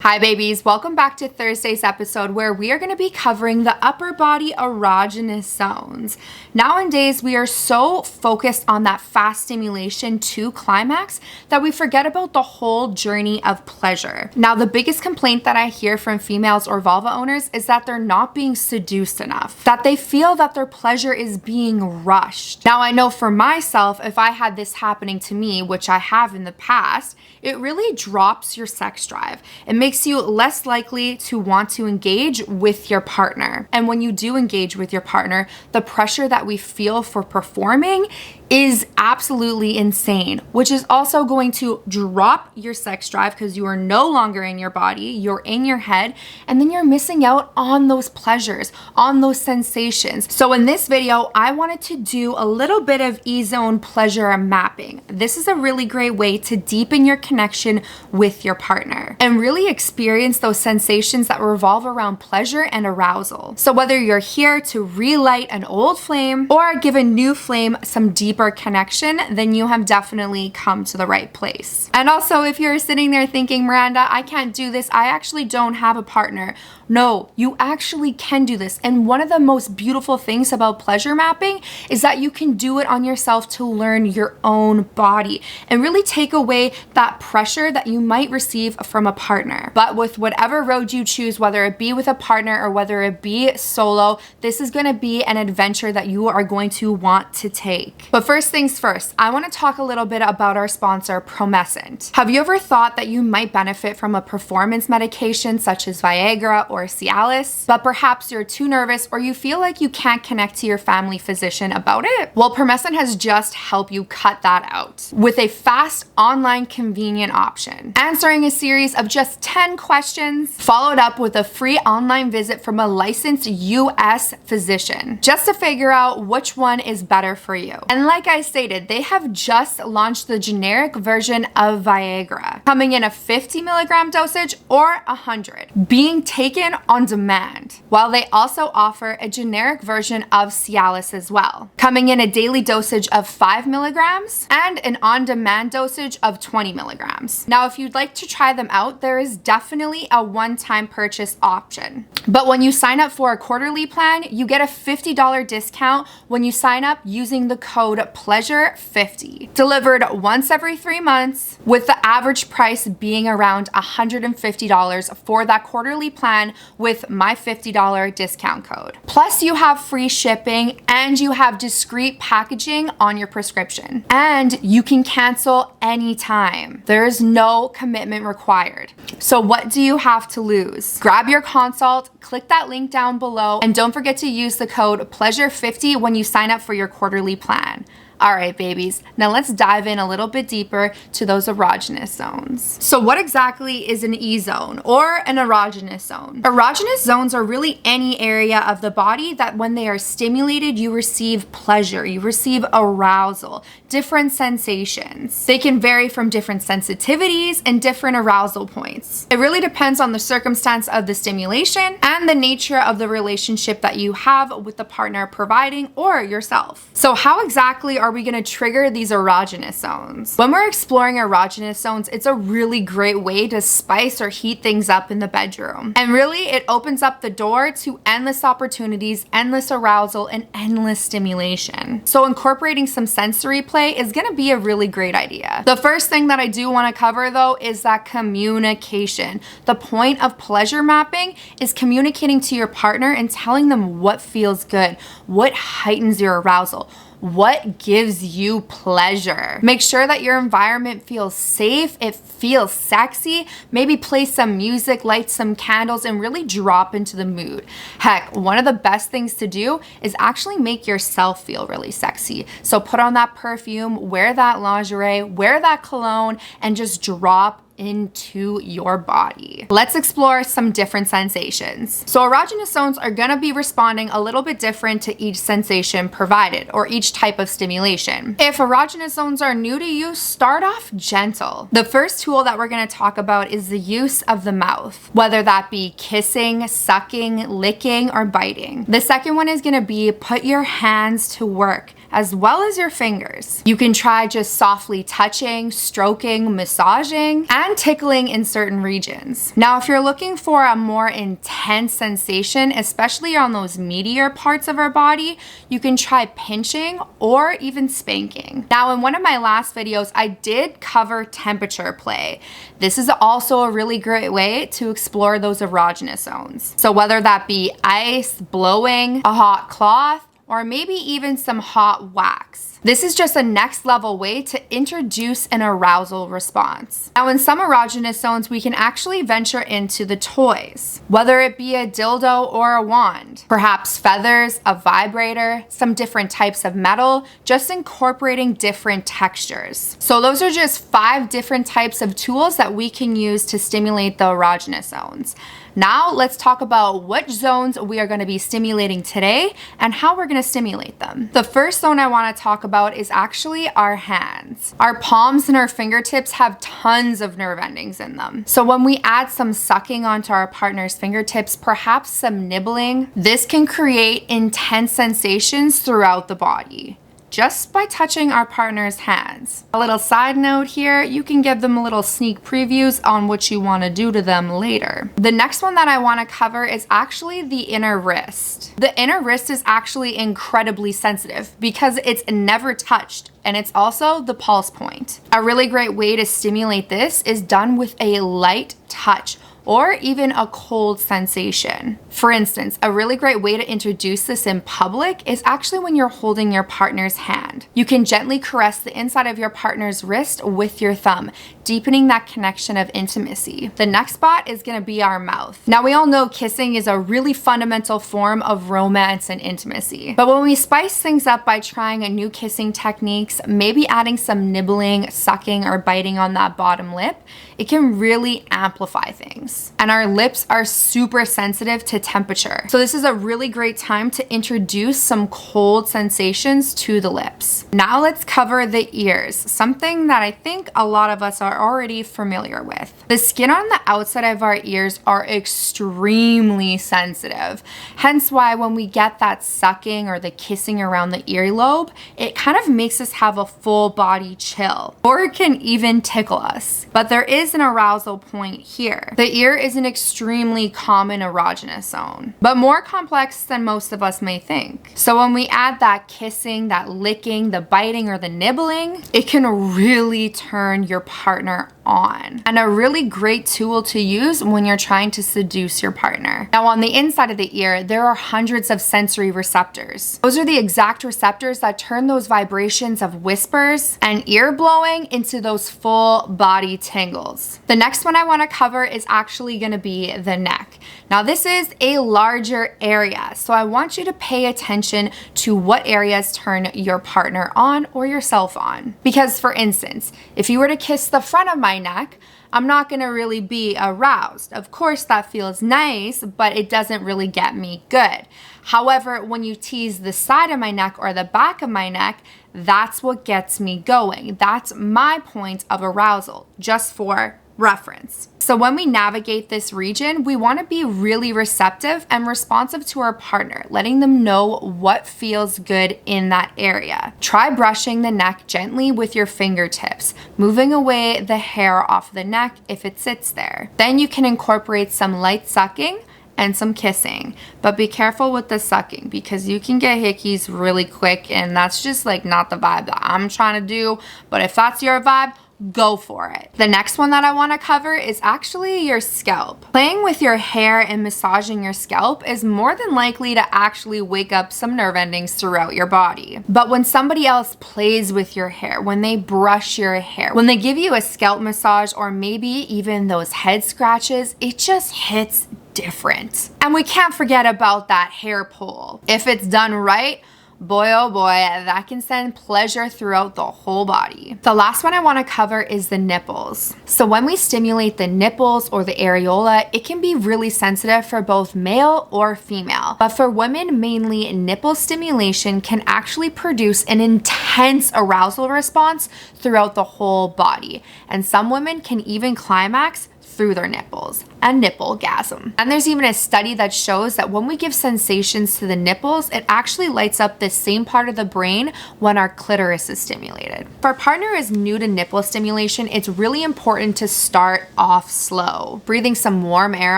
Hi babies, welcome back to Thursday's episode where we are going to be covering the upper body erogenous zones. Nowadays, we are so focused on that fast stimulation to climax that we forget about the whole journey of pleasure. Now, the biggest complaint that I hear from females or vulva owners is that they're not being seduced enough, that they feel that their pleasure is being rushed. Now, I know for myself, if I had this happening to me, which I have in the past, it really drops your sex drive. It makes you less likely to want to engage with your partner. And when you do engage with your partner, the pressure that we feel for performing is absolutely insane, which is also going to drop your sex drive because you are no longer in your body, you're in your head, and then you're missing out on those pleasures, on those sensations. So in this video, I wanted to do a little bit of Ezone pleasure mapping. This is a really great way to deepen your connection with your partner and really experience those sensations that revolve around pleasure and arousal. So whether you're here to relight an old flame or give a new flame some deeper connection, then you have definitely come to the right place. And also, if you're sitting there thinking, Miranda, I can't do this, I actually don't have a partner. No, you actually can do this. And one of the most beautiful things about pleasure mapping is that you can do it on yourself to learn your own body and really take away that pressure that you might receive from a partner. But with whatever road you choose, whether it be with a partner or whether it be solo, this is going to be an adventure that you are going to want to take. But first things first, I want to talk a little bit about our sponsor, PROMESCENT. Have you ever thought that you might benefit from a performance medication such as Viagra or Cialis, but perhaps you're too nervous or you feel like you can't connect to your family physician about it? Well, PROMESCENT has just helped you cut that out with a fast, online, convenient option. Answering a series of just 10 questions, followed up with a free online visit from a licensed US physician, just to figure out which one is better for you. And like I stated, they have just launched the generic version of Viagra, coming in a 50 milligram dosage or 100, being taken on demand, while they also offer a generic version of Cialis as well, coming in a daily dosage of 5 milligrams and an on-demand dosage of 20 milligrams. Now, if you'd like to try them out, there is definitely a one-time purchase option. But when you sign up for a quarterly plan, you get a $50 discount when you sign up using the code PLEASURE50, delivered once every 3 months, with the average price being around $150 for that quarterly plan with my $50 discount code. Plus, you have free shipping and you have discreet packaging on your prescription. And you can cancel anytime. There is no commitment required. So what do you have to lose? Grab your consult, click that link down below, and don't forget to use the code PLEASURE50 when you sign up for your quarterly plan. All right, babies, now let's dive in a little bit deeper to those erogenous zones. So what exactly is an E-zone or an erogenous zone? Erogenous zones are really any area of the body that when they are stimulated, you receive pleasure, you receive arousal, different sensations. They can vary from different sensitivities and different arousal points. It really depends on the circumstance of the stimulation and the nature of the relationship that you have with the partner providing or yourself. So how exactly are we going to trigger these erogenous zones? When we're exploring erogenous zones, it's a really great way to spice or heat things up in the bedroom. And really, it opens up the door to endless opportunities, endless arousal, and endless stimulation. So incorporating some sensory play is going to be a really great idea. The first thing that I do want to cover though is that communication. The point of pleasure mapping is communicating to your partner and telling them what feels good, what heightens your arousal, what gives you pleasure. Make sure that your environment feels safe, it feels sexy. Maybe play some music, light some candles, and really drop into the mood. Heck, one of the best things to do is actually make yourself feel really sexy. So put on that perfume, wear that lingerie, wear that cologne, and just drop into your body. Let's explore some different sensations. So erogenous zones are gonna be responding a little bit different to each sensation provided or each type of stimulation. If erogenous zones are new to you, start off gentle. The first tool that we're gonna talk about is the use of the mouth, whether that be kissing, sucking, licking, or biting. The second one is gonna be put your hands to work, as well as your fingers. You can try just softly touching, stroking, massaging, and tickling in certain regions. Now, if you're looking for a more intense sensation, especially on those meatier parts of our body, you can try pinching or even spanking. Now, in one of my last videos, I did cover temperature play. This is also a really great way to explore those erogenous zones. So whether that be ice, blowing, a hot cloth, or maybe even some hot wax. This is just a next level way to introduce an arousal response. Now, in some erogenous zones, we can actually venture into the toys, whether it be a dildo or a wand, perhaps feathers, a vibrator, some different types of metal, just incorporating different textures. So those are just 5 different types of tools that we can use to stimulate the erogenous zones. Now let's talk about which zones we are going to be stimulating today and how we're going to stimulate them. The first zone I want to talk about is actually our hands. Our palms and our fingertips have tons of nerve endings in them. So when we add some sucking onto our partner's fingertips, perhaps some nibbling, this can create intense sensations throughout the body, just by touching our partner's hands. A little side note here, you can give them a little sneak previews on what you want to do to them later. The next one that I want to cover is actually the inner wrist. The inner wrist is actually incredibly sensitive because it's never touched, and it's also the pulse point. A really great way to stimulate this is done with a light touch or even a cold sensation. For instance, a really great way to introduce this in public is actually when you're holding your partner's hand. You can gently caress the inside of your partner's wrist with your thumb, deepening that connection of intimacy. The next spot is gonna be our mouth. Now, we all know kissing is a really fundamental form of romance and intimacy. But when we spice things up by trying a new kissing techniques, maybe adding some nibbling, sucking, or biting on that bottom lip, it can really amplify things. And our lips are super sensitive to temperature. So this is a really great time to introduce some cold sensations to the lips. Now let's cover the ears, something that I think a lot of us are already familiar with. The skin on the outside of our ears are extremely sensitive. Hence why when we get that sucking or the kissing around the earlobe, it kind of makes us have a full body chill, or it can even tickle us. But there is an arousal point here. The ear is an extremely common erogenous zone, but more complex than most of us may think. So when we add that kissing, that licking, the biting, or the nibbling, it can really turn your partner on. And a really great tool to use when you're trying to seduce your partner. Now, on the inside of the ear, there are hundreds of sensory receptors. Those are the exact receptors that turn those vibrations of whispers and ear blowing into those full body tingles. The next one I want to cover is actually going to be the neck. Now, this is a larger area, so I want you to pay attention to what areas turn your partner on or yourself on. Because, for instance, if you were to kiss the front of my neck, I'm not gonna really be aroused. Of course, that feels nice, but it doesn't really get me good. However, when you tease the side of my neck or the back of my neck, that's what gets me going. That's my point of arousal, just for reference. So when we navigate this region, we want to be really receptive and responsive to our partner, letting them know what feels good in that area. Try brushing the neck gently with your fingertips, moving away the hair off the neck if it sits there. Then you can incorporate some light sucking and some kissing, but be careful with the sucking because you can get hickeys really quick, and that's just like not the vibe that I'm trying to do. But if that's your vibe, go for it. The next one that I want to cover is actually your scalp. Playing with your hair and massaging your scalp is more than likely to actually wake up some nerve endings throughout your body. But when somebody else plays with your hair, when they brush your hair, when they give you a scalp massage, or maybe even those head scratches, it just hits different. And we can't forget about that hair pull. If it's done right, boy, oh boy, that can send pleasure throughout the whole body. The last one I want to cover is the nipples. So when we stimulate the nipples or the areola, it can be really sensitive for both male or female. But for women, mainly nipple stimulation can actually produce an intense arousal response throughout the whole body. And some women can even climax through their nipples, a nipple-gasm. And there's even a study that shows that when we give sensations to the nipples, it actually lights up the same part of the brain when our clitoris is stimulated. If our partner is new to nipple stimulation, it's really important to start off slow. Breathing some warm air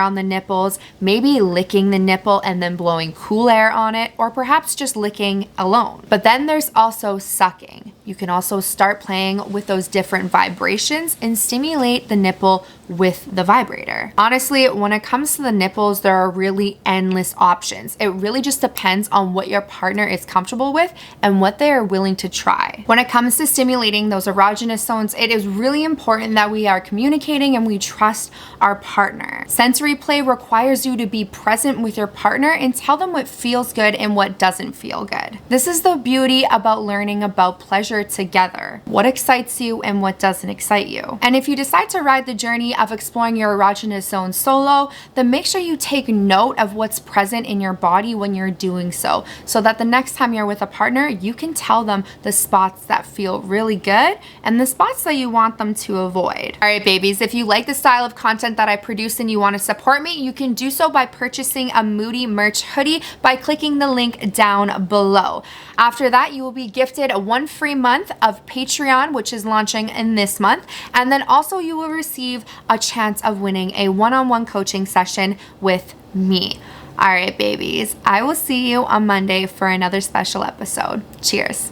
on the nipples, maybe licking the nipple and then blowing cool air on it, or perhaps just licking alone. But then there's also sucking. You can also start playing with those different vibrations and stimulate the nipple with the vibrator. Honestly, when it comes to the nipples, there are really endless options. It really just depends on what your partner is comfortable with and what they are willing to try. When it comes to stimulating those erogenous zones, it is really important that we are communicating and we trust our partner. Sensory play requires you to be present with your partner and tell them what feels good and what doesn't feel good. This is the beauty about learning about pleasure together. What excites you and what doesn't excite you. And if you decide to ride the journey of exploring your erogenous zone solo, then make sure you take note of what's present in your body when you're doing so that the next time you're with a partner, you can tell them the spots that feel really good and the spots that you want them to avoid. All right, babies, if you like the style of content that I produce and you want to support me, you can do so by purchasing a Moody merch hoodie by clicking the link down below. After that, you will be gifted one free month of Patreon, which is launching in this month, and then also you will receive a chance of winning a one-on-one coaching session with me. All right, babies, I will see you on Monday for another special episode. Cheers.